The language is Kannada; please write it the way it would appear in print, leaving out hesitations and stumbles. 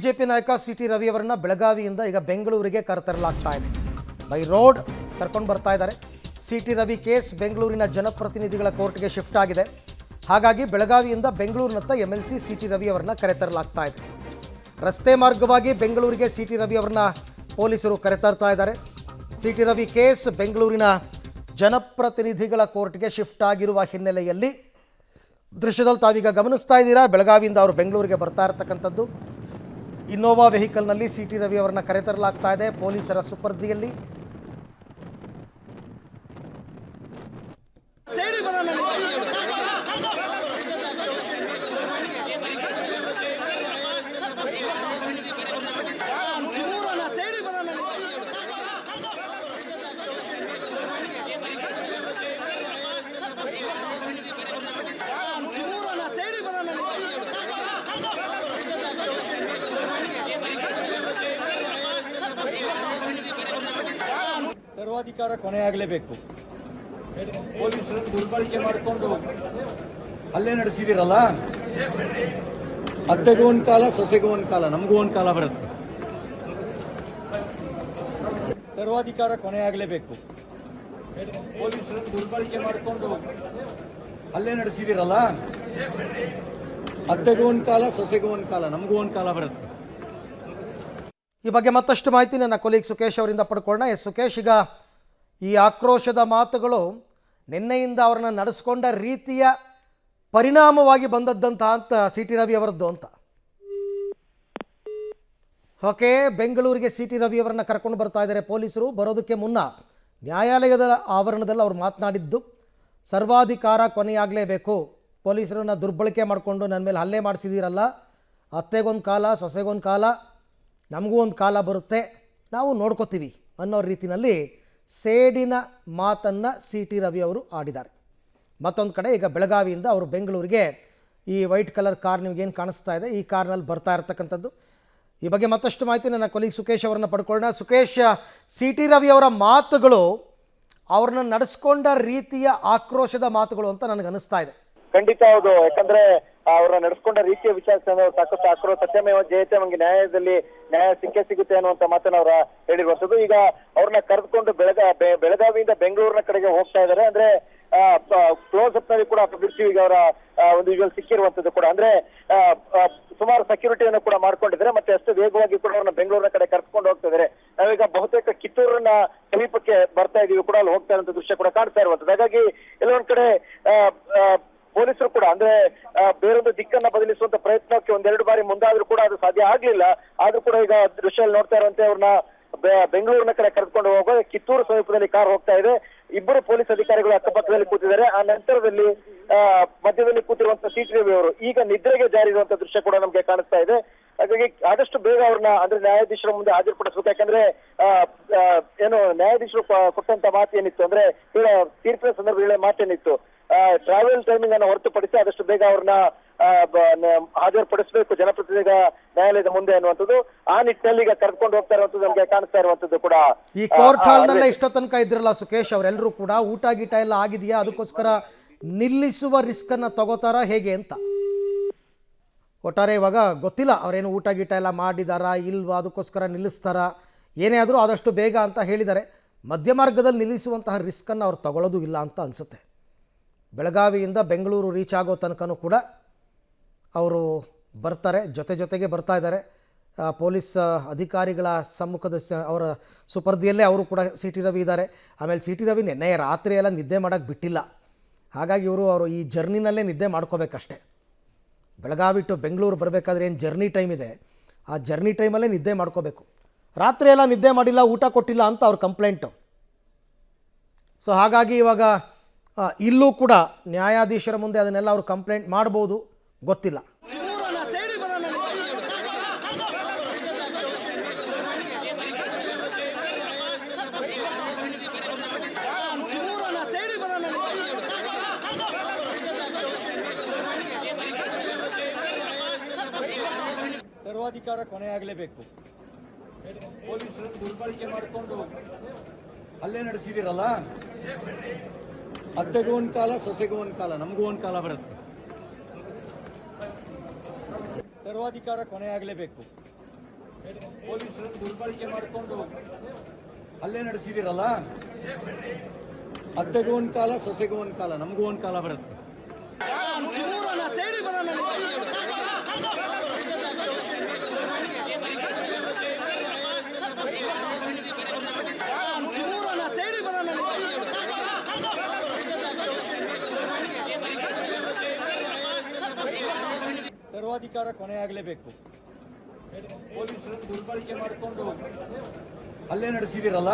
ಬಿಜೆಪಿ ನಾಯಕ ಸಿಟಿ ರವಿ ಅವರನ್ನ ಬೆಳಗಾವಿಯಿಂದ ಈಗ ಬೆಂಗಳೂರಿಗೆ ಕರೆತರಲಾಗ್ತಾ ಇದೆ. ಬೈ ರೋಡ್ ಕರ್ಕೊಂಡು ಬರ್ತಾ ಇದ್ದಾರೆ. ಸಿಟಿ ರವಿ ಕೇಸ್ ಬೆಂಗಳೂರಿನ ಜನಪ್ರತಿನಿಧಿಗಳ ಕೋರ್ಟ್ಗೆ ಶಿಫ್ಟ್ ಆಗಿದೆ. ಹಾಗಾಗಿ ಬೆಳಗಾವಿಯಿಂದ ಬೆಂಗಳೂರಿನತ್ತ MLC ಸಿಟಿ ರವಿ ಅವರನ್ನ ಕರೆತರಲಾಗ್ತಾ ಇದೆ. ರಸ್ತೆ ಮಾರ್ಗವಾಗಿ ಬೆಂಗಳೂರಿಗೆ ಸಿಟಿ ರವಿ ಅವರನ್ನ ಪೊಲೀಸರು ಕರೆತರ್ತಾ ಇದ್ದಾರೆ. ಸಿಟಿ ರವಿ ಕೇಸ್ ಬೆಂಗಳೂರಿನ ಜನಪ್ರತಿನಿಧಿಗಳ ಕೋರ್ಟ್ಗೆ ಶಿಫ್ಟ್ ಆಗಿರುವ ಹಿನ್ನೆಲೆಯಲ್ಲಿ ದೃಶ್ಯದಲ್ಲಿ ತಾವೀಗ ಗಮನಿಸ್ತಾ ಇದ್ದೀರಾ, ಬೆಳಗಾವಿಯಿಂದ ಅವರು ಬೆಂಗಳೂರಿಗೆ ಬರ್ತಾ ಇರತಕ್ಕಂಥದ್ದು. ಇನ್ನೋವಾ ವೆಹಿಕಲ್ನಲ್ಲಿ ಸಿಟಿ ರವಿ ಅವರನ್ನ ಕರೆತರಲಾಗ್ತಾ ಇದೆ ಪೊಲೀಸರ ಸುಪರ್ದಿಯಲ್ಲಿ. ಸರ್ವಾಧಿಕಾರ ಕೊನೆಯಾಗಲೇಬೇಕು. ಪೊಲೀಸರನ್ನು ದುರ್ಬಳಕೆ ಮಾಡಿಕೊಂಡು ಹಲ್ಲೆ ನಡೆಸಿದಿರಲ್ಲ, ಅತ್ತೆಗೂ ಒಂದು ಕಾಲ, ಸೊಸೆಗೂ ಒಂದು ಕಾಲ, ನಮಗೂ ಒಂದು ಕಾಲ ಬರುತ್ತೆ. ಸರ್ವಾಧಿಕಾರ ಕೊನೆಯಾಗಲೇಬೇಕು. ಪೊಲೀಸರನ್ನು ದುರ್ಬಳಕೆ ಮಾಡಿಕೊಂಡು ಹಲ್ಲೆ ನಡೆಸಿದಿರಲ್ಲ, ಅತ್ತೆಗೂ ಒಂದು ಕಾಲ, ಸೊಸೆಗೂ ಒಂದು ಕಾಲ, ನಮಗೂ ಒಂದು ಕಾಲ ಬರುತ್ತೆ. ಈ ಬಗ್ಗೆ ಮತ್ತಷ್ಟು ಮಾಹಿತಿ ನನ್ನ ಕೊಲೀಗ್ ಸುಕೇಶ್ ಅವರಿಂದ ಪಡ್ಕೊಳ್ಳೋಣ. ಸುಕೇಶ್, ಈಗ ಈ ಆಕ್ರೋಶದ ಮಾತುಗಳು ನಿನ್ನೆಯಿಂದ ಅವರನ್ನು ನಡೆಸ್ಕೊಂಡ ರೀತಿಯ ಪರಿಣಾಮವಾಗಿ ಬಂದದ್ದಂತ ಅಂತ ಸಿಟಿ ರವಿ ಅವರದ್ದು ಅಂತ. ಓಕೆ, ಬೆಂಗಳೂರಿಗೆ ಸಿಟಿ ರವಿ ಅವರನ್ನ ಕರ್ಕೊಂಡು ಬರ್ತಾ ಇದ್ದಾರೆ ಪೊಲೀಸರು. ಬರೋದಕ್ಕೆ ಮುನ್ನ ನ್ಯಾಯಾಲಯದ ಆವರಣದಲ್ಲಿ ಅವರು ಮಾತನಾಡಿದ್ದು, ಸರ್ವಾಧಿಕಾರ ಕೊನೆಯಾಗಲೇಬೇಕು, ಪೊಲೀಸರನ್ನ ದುರ್ಬಳಕೆ ಮಾಡಿಕೊಂಡು ನನ್ನ ಮೇಲೆ ಹಲ್ಲೆ ಮಾಡಿಸಿದ್ದೀರಲ್ಲ, ಅತ್ತೆಗೊಂದು ಕಾಲ, ಸೊಸೆಗೊಂದು ಕಾಲ, ನಮಗೂ ಒಂದು ಕಾಲ ಬರುತ್ತೆ, ನಾವು ನೋಡ್ಕೋತೀವಿ ಅನ್ನೋ ರೀತಿಯಲ್ಲಿ ಸೇಡಿನ ಮಾತನ್ನು ಸಿಟಿ ರವಿ ಅವರು ಆಡಿದ್ದಾರೆ. ಮತ್ತೊಂದು ಕಡೆ ಈಗ ಬೆಳಗಾವಿಯಿಂದ ಅವರು ಬೆಂಗಳೂರಿಗೆ ಈ ವೈಟ್ ಕಲರ್ ಕಾರ್ ನಿಮಗೇನು ಕಾಣಿಸ್ತಾ ಇದೆ, ಈ ಕಾರ್ನಲ್ಲಿ ಬರ್ತಾ ಇರತಕ್ಕಂಥದ್ದು. ಈ ಬಗ್ಗೆ ಮತ್ತಷ್ಟು ಮಾಹಿತಿ ನನ್ನ ಕೊಲೀಗ್ ಸುಕೇಶ್ ಅವರನ್ನು ಪಡ್ಕೊಳ್ಳೋಣ. ಸುಕೇಶ್, ಸಿಟಿ ರವಿ ಅವರ ಮಾತುಗಳು ಅವ್ರನ್ನ ನಡೆಸ್ಕೊಂಡ ರೀತಿಯ ಆಕ್ರೋಶದ ಮಾತುಗಳು ಅಂತ ನನಗೆ ಅನಿಸ್ತಾ ಇದೆ. ಖಂಡಿತ ಹೌದು. ಯಾಕಂದ್ರೆ ಅವರ ನಡೆಸ್ಕೊಂಡ ರೀತಿಯ ವಿಚಾರ ಸಾಕಷ್ಟು ಆಕ್ರೋಶ, ಸತ್ಯಮೇವ ಜಯತೆ, ನಮಗೆ ನ್ಯಾಯದಲ್ಲಿ ನ್ಯಾಯ ಸಿಗುತ್ತೆ ಅನ್ನುವಂತ ಮಾತನ್ನ ಅವರ ಹೇಳಿರುವಂತದ್ದು. ಈಗ ಅವ್ರನ್ನ ಕರೆದುಕೊಂಡು ಬೆಳಗಾವಿಯಿಂದ ಬೆಂಗಳೂರಿನ ಕಡೆಗೆ ಹೋಗ್ತಾ ಇದ್ದಾರೆ. ಅಂದ್ರೆ ಕ್ಲೋಸ್ ಅಪ್ ನಲ್ಲಿ ಕೂಡ ಈಗ ಅವರ ಒಂದು ವಿಜುವಲ್ ಸಿಕ್ಕಿರುವಂತದ್ದು ಕೂಡ, ಅಂದ್ರೆ ಸುಮಾರು ಸೆಕ್ಯೂರಿಟಿಯನ್ನು ಕೂಡ ಮಾಡ್ಕೊಂಡಿದ್ದಾರೆ. ಮತ್ತೆ ಅಷ್ಟು ವೇಗವಾಗಿ ಕೂಡ ಅವ್ರನ್ನ ಬೆಂಗಳೂರಿನ ಕಡೆ ಕರ್ಕೊಂಡು ಹೋಗ್ತಾ ಇದ್ದಾರೆ. ನಾವೀಗ ಬಹುತೇಕ ಕಿತ್ತೂರಿನ ಸಮೀಪಕ್ಕೆ ಬರ್ತಾ ಇದೀವಿ ಕೂಡ, ಅಲ್ಲಿ ಹೋಗ್ತಾ ಇರುವಂತ ದೃಶ್ಯ ಕೂಡ ಕಾಣ್ತಾ ಇರುವಂತದ್ದು. ಹಾಗಾಗಿ ಎಲ್ಲೊಂದ್ ಕಡೆ ಪೊಲೀಸರು ಕೂಡ ಅಂದ್ರೆ ಬೇರೊಂದು ದಿಕ್ಕನ್ನ ಬದಲಿಸುವಂತ ಪ್ರಯತ್ನಕ್ಕೆ ಒಂದೆರಡು ಬಾರಿ ಮುಂದಾದ್ರೂ ಕೂಡ ಅದು ಸಾಧ್ಯ ಆಗ್ಲಿಲ್ಲ. ಆದ್ರೂ ಕೂಡ ಈಗ ದೃಶ್ಯ ನೋಡ್ತಾ ಇರುವಂತೆ ಅವ್ರನ್ನ ಬೆಂಗಳೂರಿನ ಕಡೆ ಕರೆದುಕೊಂಡು ಹೋಗುವ ಕಿತ್ತೂರು ಸಮೀಪದಲ್ಲಿ ಕಾರ್ ಹೋಗ್ತಾ ಇದೆ. ಇಬ್ಬರು ಪೊಲೀಸ್ ಅಧಿಕಾರಿಗಳು ಅಕ್ಕಪಕ್ಕದಲ್ಲಿ ಕೂತಿದ್ದಾರೆ. ಆ ನಂತರದಲ್ಲಿ ಮಧ್ಯದಲ್ಲಿ ಕೂತಿರುವಂತ ಸಿಟಿ ರವಿ ಅವರು ಈಗ ನಿದ್ರೆಗೆ ಜಾರಿರುವಂತ ದೃಶ್ಯ ಕೂಡ ನಮ್ಗೆ ಕಾಣಿಸ್ತಾ ಇದೆ. ಹಾಗಾಗಿ ಆದಷ್ಟು ಬೇಗ ಅವ್ರನ್ನ ಅಂದ್ರೆ ನ್ಯಾಯಾಧೀಶರ ಮುಂದೆ ಹಾಜರುಪಡಿಸಬೇಕು. ಯಾಕಂದ್ರೆ ಏನು ನ್ಯಾಯಾಧೀಶರು ಕೊಟ್ಟಂತ ಮಾತು ಏನಿತ್ತು ಅಂದ್ರೆ ತೀರ್ಪಿನ ಸಂದರ್ಭದಲ್ಲಿ ಮಾತೇನಿತ್ತು, ಟ್ರಾವೆಲ್ ಟೈಮಿಂಗ್ ಅನ್ನು ಹೊರತುಪಡಿಸಿ ಆದಷ್ಟು ಬೇಗ ಅವ್ರನ್ನ ಹಾಜರುಪಡಿಸಬೇಕು ಜನಪ್ರತಿನಿಧಿಗಳ ನ್ಯಾಯಾಲಯದ ಮುಂದೆ ಅನ್ನುವಂಥದ್ದು. ಆ ನಿಟ್ಟಿನಲ್ಲಿ ಈಗ ಕರ್ಕೊಂಡು ಹೋಗ್ತಾ ಇರುವಂತದ್ದು ನಮ್ಗೆ ಕಾಣಿಸ್ತಾ ಇರುವಂತದ್ದು ಕೂಡ. ಈ ಕೋರ್ಟ್ ಹಾಲ್ನಲ್ಲೇ ಇಷ್ಟ ತನಕ ಇದ್ರಲ್ಲ ಸುಕೇಶ್, ಅವರೆಲ್ಲರೂ ಕೂಡ ಊಟ ಗೀಟ ಎಲ್ಲ ಆಗಿದೆಯಾ, ಅದಕ್ಕೋಸ್ಕರ ನಿಲ್ಲಿಸುವ ರಿಸ್ಕ್ ಅನ್ನ ತಗೋತಾರ ಹೇಗೆ ಅಂತ ಒಟ್ಟಾರೆ ಇವಾಗ ಗೊತ್ತಿಲ್ಲ. ಅವರೇನು ಊಟ ಗೀಟ ಎಲ್ಲ ಮಾಡಿದಾರಾ ಇಲ್ವಾ, ಅದಕ್ಕೋಸ್ಕರ ನಿಲ್ಲಿಸ್ತಾರ, ಏನೇ ಆದರೂ ಆದಷ್ಟು ಬೇಗ ಅಂತ ಹೇಳಿದ್ದಾರೆ. ಮಧ್ಯ ಮಾರ್ಗದಲ್ಲಿ ನಿಲ್ಲಿಸುವಂತಹ ರಿಸ್ಕನ್ನು ಅವ್ರು ತಗೊಳ್ಳೋದು ಇಲ್ಲ ಅಂತ ಅನಿಸುತ್ತೆ. ಬೆಳಗಾವಿಯಿಂದ ಬೆಂಗಳೂರು ರೀಚ್ ಆಗೋ ತನಕನೂ ಕೂಡ ಅವರು ಬರ್ತಾರೆ, ಜೊತೆಗೆ ಬರ್ತಾ ಇದ್ದಾರೆ. ಪೊಲೀಸ್ ಅಧಿಕಾರಿಗಳ ಸಮ್ಮುಖದ ಅವರ ಸುಪರ್ದಿಯಲ್ಲೇ ಅವರು ಕೂಡ ಸಿಟಿ ರವಿ ಇದ್ದಾರೆ. ಆಮೇಲೆ ಸಿಟಿ ರವಿ ನೆನ್ನೆ ರಾತ್ರಿ ಎಲ್ಲ ನಿದ್ದೆ ಮಾಡೋಕ್ಕೆ ಬಿಟ್ಟಿಲ್ಲ. ಹಾಗಾಗಿ ಅವರು ಈ ಜರ್ನಿನಲ್ಲೇ ನಿದ್ದೆ ಮಾಡ್ಕೋಬೇಕಷ್ಟೆ. ಬೆಳಗಾವಿ ಟು ಬೆಂಗಳೂರು ಬರಬೇಕಾದ್ರೆ ಏನು ಜರ್ನಿ ಟೈಮ್ ಇದೆ, ಆ ಜರ್ನಿ ಟೈಮಲ್ಲೇ ನಿದ್ದೆ ಮಾಡ್ಕೋಬೇಕು. ರಾತ್ರಿ ಎಲ್ಲ ನಿದ್ದೆ ಮಾಡಿಲ್ಲ, ಊಟ ಕೊಟ್ಟಿಲ್ಲ ಅಂತ ಅವ್ರ ಕಂಪ್ಲೇಂಟು. ಸೊ ಹಾಗಾಗಿ ಇವಾಗ ಇಲ್ಲೂ ಕೂಡ ನ್ಯಾಯಾಧೀಶರ ಮುಂದೆ ಅದನ್ನೆಲ್ಲ ಅವರು ಕಂಪ್ಲೇಂಟ್ ಮಾಡ್ಬೋದು, ಗೊತ್ತಿಲ್ಲ. ಸರ್ವಾಧಿಕಾರ ಕೊನೆಯಾಗಲೇಬೇಕು. ಪೊಲೀಸರನ್ನು ದುರ್ಬಳಕೆ ಮಾಡಿಕೊಂಡು ಹಲ್ಲೆ ನಡೆಸಿದಿರಲ್ಲ, ಅತ್ತೆಗೂ ಒಂದು ಕಾಲ, ಸೊಸೆಗೂ ಒಂದು ಕಾಲ, ನಮಗೂ ಒಂದು ಕಾಲ ಬರುತ್ತೆ. ಸರ್ವಾಧಿಕಾರ ಕೊನೆಯಾಗಲೇಬೇಕು. ಪೊಲೀಸರನ್ನು ದುರ್ಬಳಕೆ ಮಾಡಿಕೊಂಡು ಹಲ್ಲೆ ನಡೆಸಿದಿರಲ್ಲ, ಅತ್ತೆಗೂ ಒಂದ್ ಕಾಲ ಸೊಸೆಗೂ ಒಂದ್ ಕಾಲ, ನಮಗೂ ಒಂದ್ ಕಾಲ ಬರುತ್ತೆ. ಸರ್ವಾಧಿಕಾರ ಕೊನೆಯಾಗಲೇಬೇಕು. ಪೊಲೀಸರನ್ನು ದುರ್ಬಳಕೆ ಮಾಡಿಕೊಂಡು ಹಲ್ಲೆ ನಡೆಸಿದಿರಲ್ಲ,